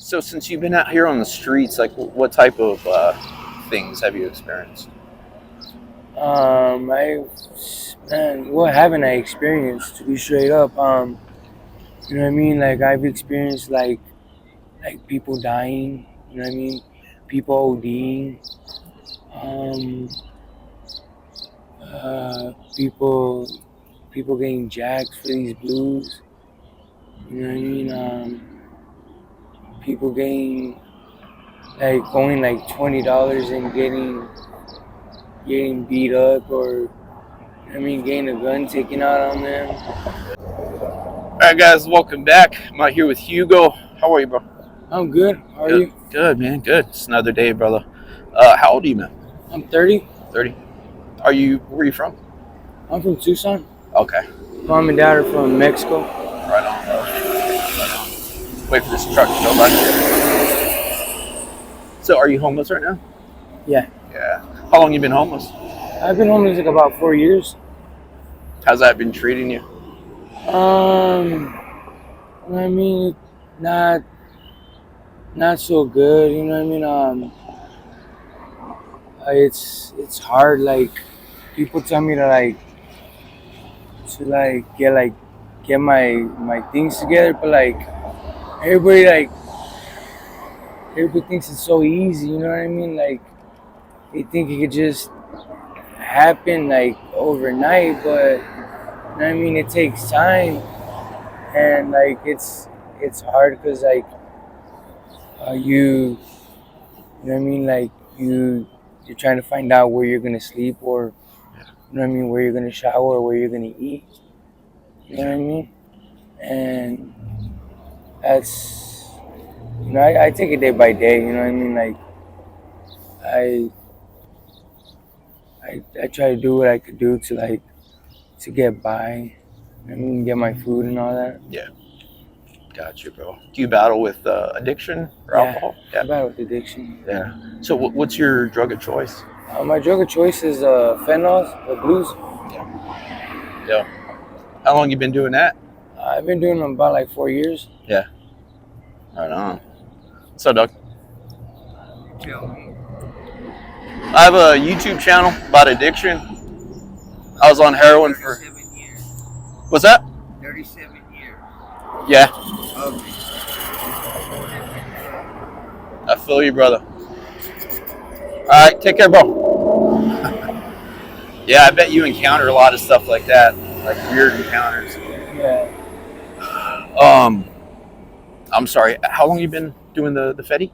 So since you've been out here on the streets, like what type of things have you experienced? What haven't I experienced, to be straight up? You know what I mean? Like, I've experienced people dying. You know what I mean? People ODing. Um, people getting jacked for these blues. You know what I mean? People getting going $20 and getting beat up, or getting a gun taken out on them. All right, guys, welcome back. I'm out here with Hugo. How are you, bro? I'm good. How are you? Good, man. Good. It's another day, brother. How old are you, man? I'm 30. 30. Where are you from? I'm from Tucson. Okay. Mom and dad are from Mexico. Right on, bro. Right on. Wait for this truck to go by. So, are you homeless right now? Yeah. Yeah. How long you been homeless? I've been homeless about 4 years. How's that been treating you? Not so good. You know what I mean? It's hard. Like, people tell me to get my things together, but everybody thinks it's so easy. You know what I mean? Like, they think it could just happen overnight, but you know what I mean, it takes time, and it's hard because you know what I mean, you're trying to find out where you're gonna sleep, or you know what I mean, where you're gonna shower, or where you're gonna eat. You know what I mean? And that's, I take it day by day. You know what I mean? I try to do what I could do to get by. I mean, get my food and all that. Yeah. Gotcha, bro. Do you battle with addiction or alcohol? Yeah, I battle with addiction. Yeah. So what's your drug of choice? My drug of choice is fentanyl, the blues. Yeah. How long you been doing that? I've been doing them about 4 years. Yeah. Right on. What's up, Doug? I have a YouTube channel about addiction. I was on heroin for 37 years. What's that? 37 years. Yeah. Okay. I feel you, brother. All right, take care, bro. Yeah, I bet you encounter a lot of stuff like that, like weird encounters. Yeah. I'm sorry. How long you been doing the Fetty?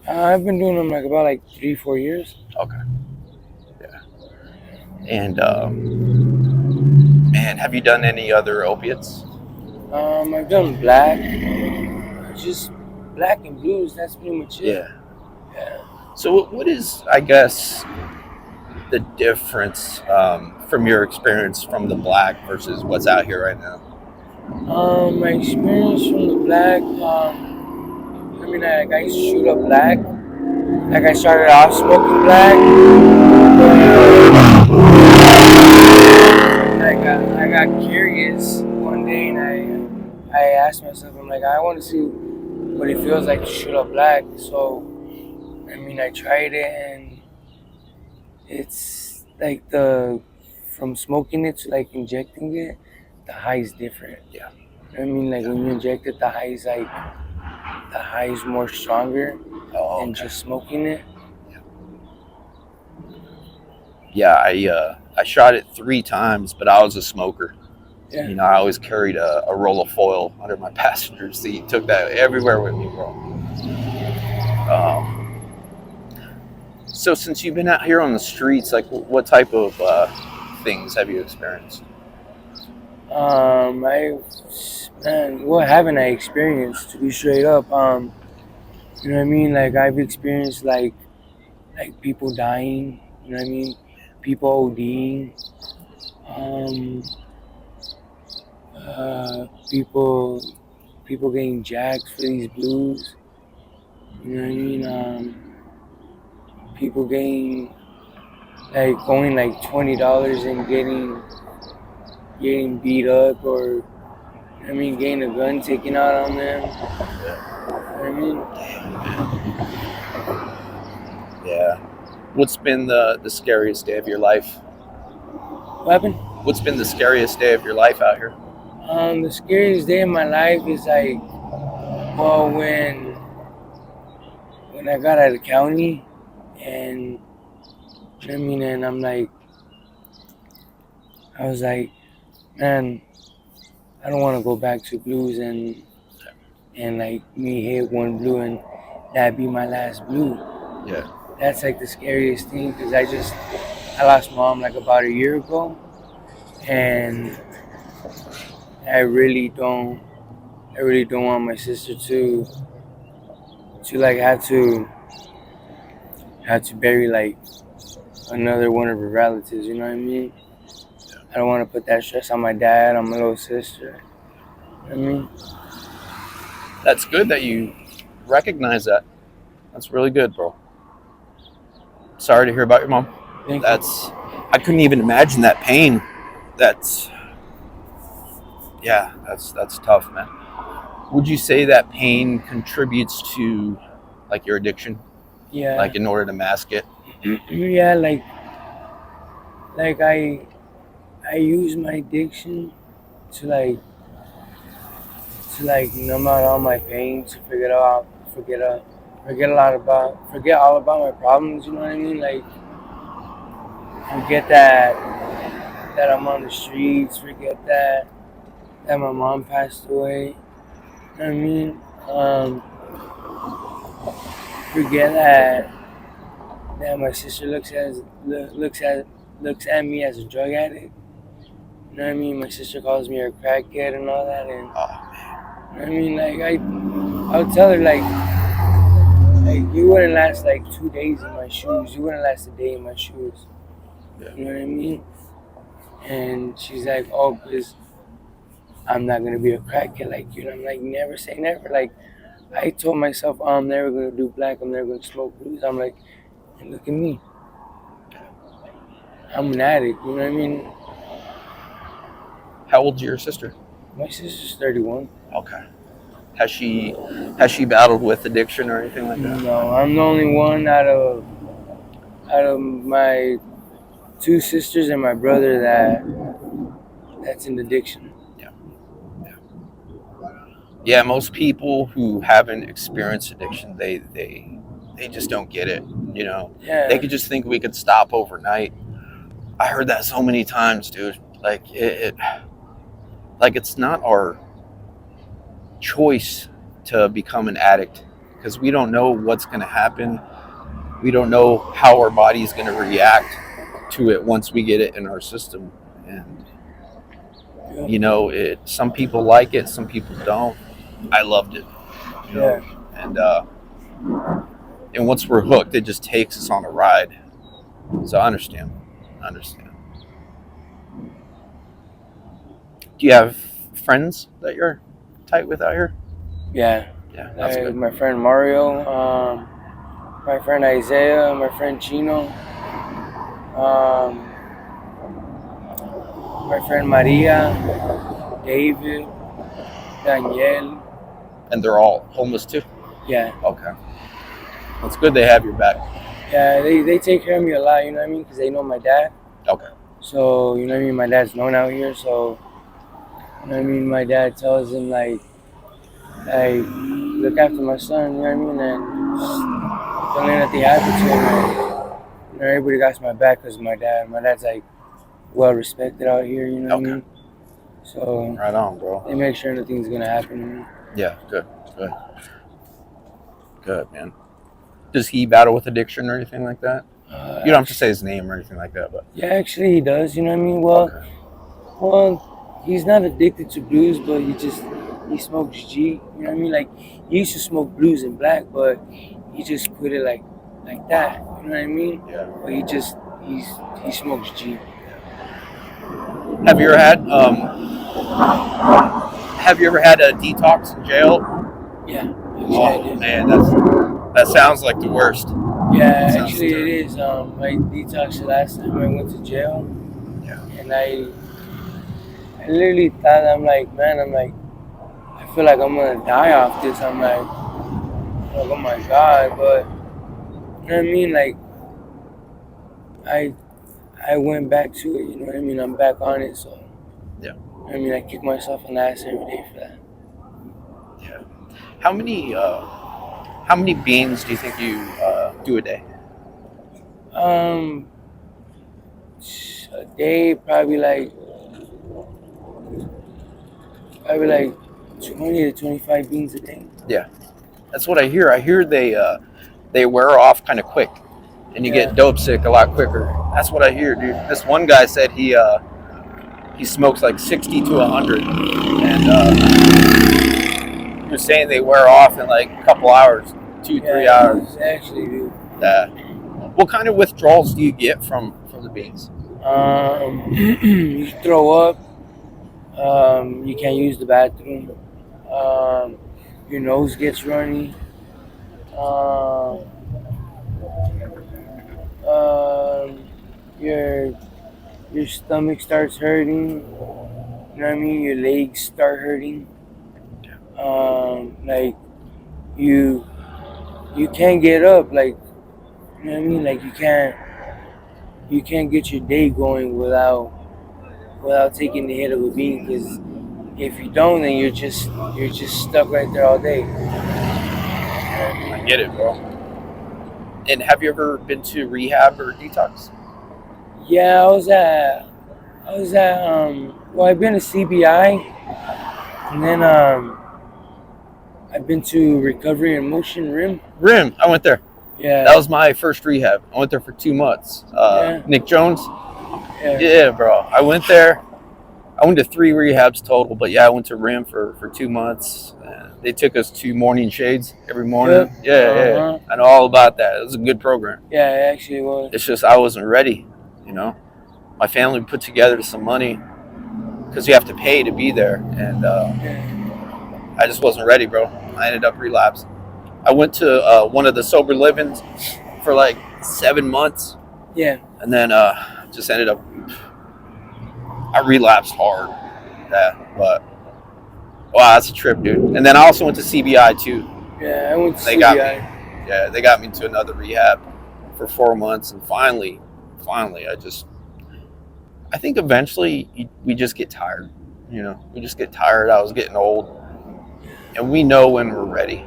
I've been doing them about 3-4 years. Okay. Yeah. And man, have you done any other opiates? I've done black, just black and blues. That's pretty much it. Yeah. So what is, I guess, the difference from your experience from the black versus what's out here right now? My experience from the black, I used to shoot up black. I started off smoking black. I got curious one day, and I asked myself, I want to see what it feels like to shoot up black. So, I tried it, and it's from smoking it to injecting it, the high is different. Yeah. When you inject it, the high is more stronger than just smoking it. Yeah, I shot it 3 times, but I was a smoker. Yeah. I always carried a roll of foil under my passenger seat. Took that everywhere with me, bro. So since you've been out here on the streets, like what type of things have you experienced? What haven't I experienced, to be straight up? You know what I mean? I've experienced people dying. You know what I mean? People ODing. People getting jacked for these blues. You know what I mean? People getting going $20 and getting beat up, or getting a gun taken out on them. what I mean? Yeah. What's been the scariest day of your life? What happened? What's been the scariest day of your life out here? The scariest day of my life is like, well, when I got out of the county, and I mean, and I'm like, I was like, man, I don't want to go back to blues and like me hit one blue and that be my last blue. Yeah. That's like the scariest thing because I lost mom like about a year ago, and I really don't want my sister to like have to bury like another one of her relatives. You know what I mean? I don't want to put that stress on my dad, on my little sister. You know what I mean? That's good that you recognize that. That's really good, bro. Sorry to hear about your mom. Thank I couldn't even imagine that pain. That's tough, man. Would you say that pain contributes to like your addiction? you. Yeah. Like in order to mask it? Yeah, like I use my addiction to numb out all my pain, to forget all about my problems. You know what I mean? Like forget that I'm on the streets. Forget that my mom passed away. You know what I mean? Forget that my sister looks at me as a drug addict. You know what I mean? My sister calls me a crackhead and all that, and you know what I mean? Like I would tell her like you wouldn't last like 2 days in my shoes. You wouldn't last a day in my shoes. Yeah. You know what I mean? And she's like, oh, because I'm not gonna be a crackhead like you. And I'm like, never say never. Like I told myself, oh, I'm never gonna do black. I'm never gonna smoke blues. I'm like, and look at me. I'm an addict. You know what I mean? How old's your sister? My sister's 31. Okay. Has she battled with addiction or anything like that? No, I'm the only one out of my 2 sisters and my brother that's in addiction. Yeah, most people who haven't experienced addiction, they just don't get it. You know, Yeah. they could just think we could stop overnight. I heard that so many times, dude. Like like it's not our choice to become an addict because we don't know what's going to happen. We don't know how our body is going to react to it once we get it in our system. And you know, some people like it, some people don't. I loved it. You know? Yeah. And once we're hooked, it just takes us on a ride. So I understand. Do you have friends that you're tight with out here? Yeah. Yeah, that's good. My friend Mario, my friend Isaiah, my friend Chino, my friend Maria, David, Danielle. And they're all homeless too? Yeah. Okay. It's good they have your back. Yeah, they take care of me a lot, you know what I mean? Because they know my dad. Okay. So, you know what I mean? My dad's known out here, so, you know what I mean? My dad tells him, like look after my son, you know what I mean? And don't let nothing happen to him. And, you know, everybody got my back because my dad's, like, well respected out here, you know what I mean? So, right on, bro. They make sure nothing's going to happen to me. Yeah, good, man. Does he battle with addiction or anything like that? You don't have to say his name or anything like that, but yeah, actually he does. You know what I mean? Well, he's not addicted to blues, but he smokes G. You know what I mean? Like he used to smoke blues and black, but he just quit it like that. You know what I mean? Yeah. But he smokes G. Have you ever had a detox in jail? Yeah. Oh man, that sounds like the worst. Yeah, actually it is. My detox the last time I went to jail. Yeah. And I literally thought, I feel like I'm gonna die off this. I'm like, oh my God, but you know what I mean? Like, I went back to it, you know what I mean? I'm back on it, so. Yeah. I mean, I kick myself in the ass every day for that. Yeah. How many beans do you think you do a day? A day, probably like 20 to 25 beans a day. Yeah. That's what I hear. I hear they wear off kind of quick, and you Yeah. get dope sick a lot quicker. That's what I hear, dude. This one guy said he smokes like 60 to 100, and he was saying they wear off in like a couple hours, 3 hours. Actually, dude. What kind of withdrawals do you get from the beans? You throw up. You can't use the bathroom. Your nose gets runny. Your stomach starts hurting. You know what I mean? Your legs start hurting. Like you can't get up. Like, you know what I mean? Like you can't get your day going without taking the hit of a bean, because if you don't, then you're just stuck right there all day. I get it, bro. And have you ever been to rehab or detox? Yeah, I was at well, I've been to CBI, and then I've been to Recovery and Motion RIM. RIM, I went there. Yeah. That was my first rehab. I went there for 2 months. Yeah. Nick Jones. Yeah. Yeah, bro. I went there. I went to 3 rehabs total, but yeah, I went to RIM for 2 months. They took us to morning shades every morning. Yep. Yeah. I know all about that. It was a good program. Yeah, it actually was. It's just I wasn't ready, you know. My family put together some money because you have to pay to be there, and I just wasn't ready, bro. I ended up relapsing. I went to one of the sober livings for like 7 months. Yeah. And then just ended up, I relapsed hard. Yeah, but wow, that's a trip, dude. And then I also went to CBI too. Yeah, I went to They CBI. got me. Yeah, they got me to another rehab for 4 months, and finally, I think eventually we just get tired. You know, we just get tired. I was getting old, and we know when we're ready.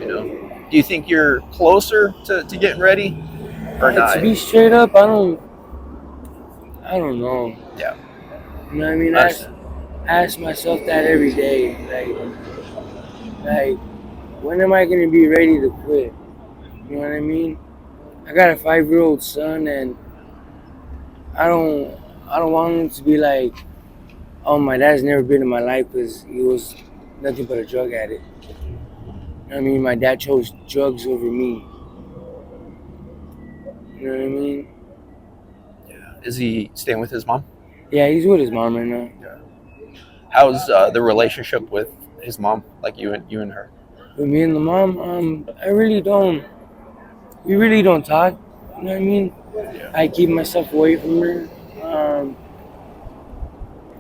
You know, do you think you're closer to getting ready, or not? To be straight up, I don't know. Yeah. You know what I mean? I ask myself that every day. Like, when am I gonna be ready to quit? You know what I mean? I got a 5-year-old son, and I don't want him to be like, oh, my dad's never been in my life because he was nothing but a drug addict. You know what I mean? My dad chose drugs over me. You know what I mean? Yeah. Is he staying with his mom? Yeah, he's with his mom right now. Yeah. How's the relationship with his mom, like you and her? With me and the mom, we really don't talk. You know what I mean? Yeah. I keep myself away from her.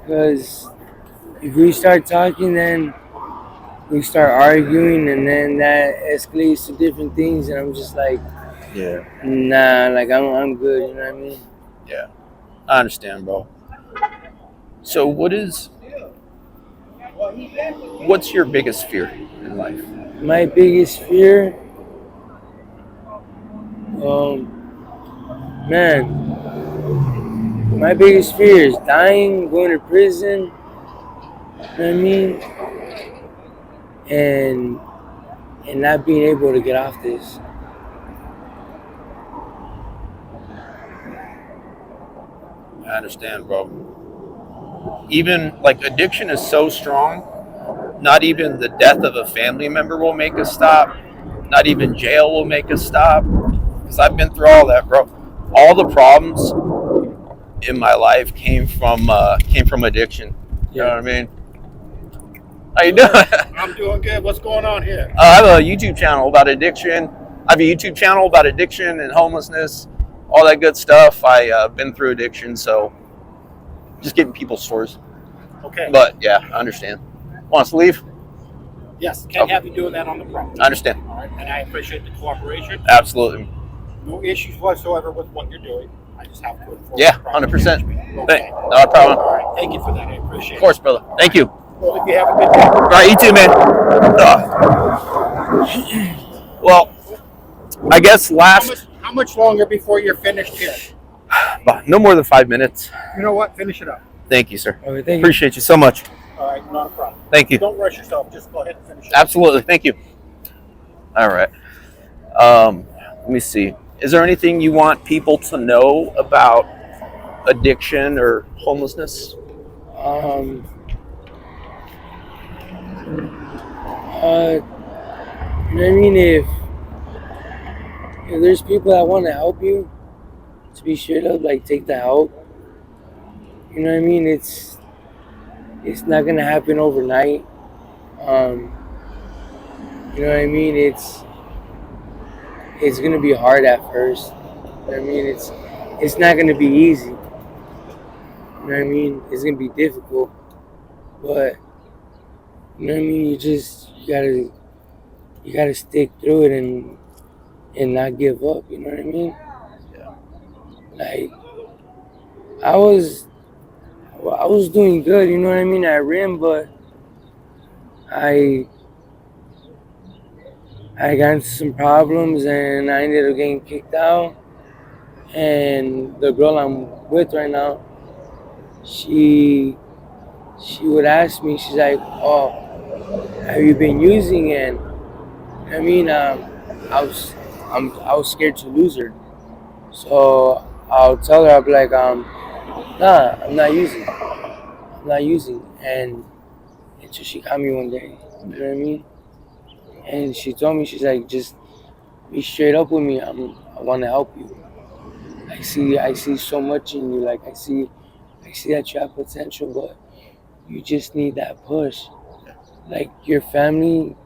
Because if we start talking, then we start arguing, and then that escalates to different things, and I'm just like, Yeah. nah, like I'm good, you know what I mean? Yeah. I understand, bro. So what's your biggest fear in life? My biggest fear, my biggest fear is dying, going to prison, you know what I mean? And not being able to get off this. I understand, bro. Even like addiction is so strong, not even the death of a family member will make us stop. Not even jail will make us stop. Because I've been through all that, bro. All the problems in my life came from addiction. You know what I mean? How you doing? I'm doing good. What's going on here? I have a YouTube channel about addiction. And homelessness, all that good stuff. I've been through addiction, so just getting people's stories. Okay. But yeah, I understand. Want us to leave? Yes, can't Okay. have you doing that on the property. I understand. All right, and I appreciate the cooperation. Absolutely. No issues whatsoever with what you're doing. I just have to enforce Yeah, the property 100%. management. Okay. Not a problem. All right, thank you for that. I appreciate Of course, brother. Thank you. it. Well, if you have a good day. All right, you too, man. Well, I guess How much longer before you're finished here? no more than 5 minutes. You know what? Finish it up. Thank you, sir. Okay, thank you. Appreciate you so much. All right, not a problem. Thank you. Don't rush yourself. Just go ahead and finish it. Absolutely. Thank you. All right. Let me see. Is there anything you want people to know about addiction or homelessness? You know what I mean? If there's people that want to help you, to be straight up, like, take the help. You know what I mean? It's not gonna happen overnight. You know what I mean? It's gonna be hard at first. You know what I mean? It's not gonna be easy. You know what I mean? It's gonna be difficult, but you know what I mean. You gotta stick through it and not give up. You know what I mean? Yeah. Like, I was doing good. You know what I mean? I ran, but I got into some problems and I ended up getting kicked out. And the girl I'm with right now, she would ask me, she's like, "Oh, have you been using?" And I mean, I was scared to lose her, so I'll tell her, I'll be like, "Nah, I'm not using, and until she caught me one day, you know what I mean? And she told me, she's like, just be straight up with me. I want to help you. I see so much in you. Like, I see that you have potential, but you just need that push. Like, your family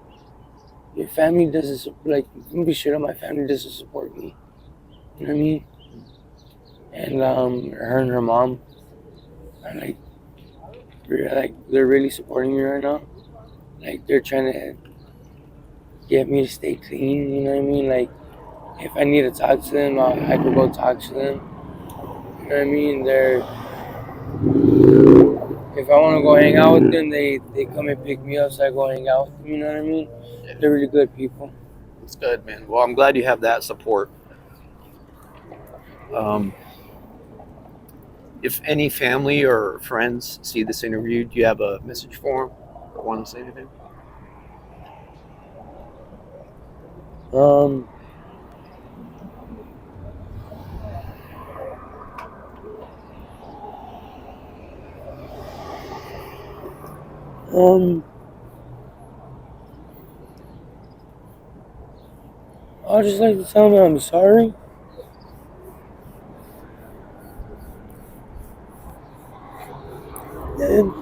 doesn't, like, I'm gonna be straight up, my family doesn't support me. You know what I mean? And her and her mom are like they're really supporting me right now. Like, they're trying to get me to stay clean. You know what I mean? Like, if I need to talk to them, I could go talk to them. You know what I mean? If I want to go hang out with them, they come and pick me up, so I go hang out with them. You know what I mean? They're really good people. It's good, man. Well, I'm glad you have that support. If any family or friends see this interview, do you have a message for them or want to say anything? I'd just like to tell them I'm sorry. And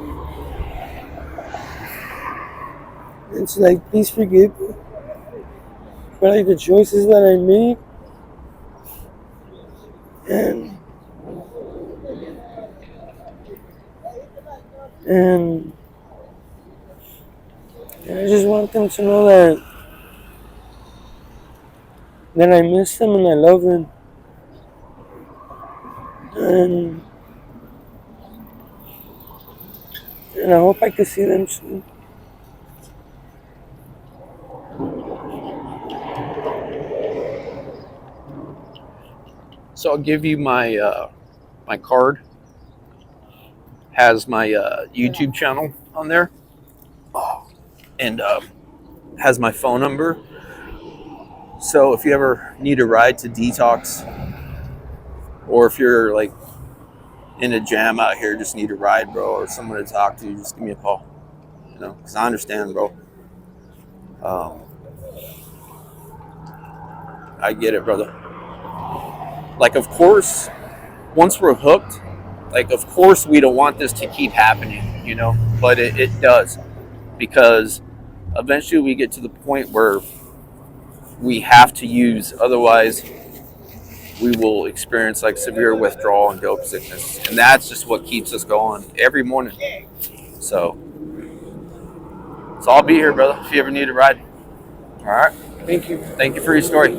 it's like, please forgive me for, like, the choices that I made. And I just want them to know that I miss them and I love them. And I hope I can see them soon. So I'll give you my my card. Has my YouTube channel on there, and has my phone number. So if you ever need a ride to detox, or if you're like in a jam out here, just need a ride, bro, or someone to talk to, just give me a call. You know, because I understand, bro. I get it, brother. Like, of course, once we're hooked, like, of course we don't want this to keep happening, you know, but it does, because eventually we get to the point where we have to use, otherwise we will experience like severe withdrawal and dope sickness, and that's just what keeps us going every morning. So So I'll be here, brother, if you ever need a ride. All right. Thank you. Thank you for your story.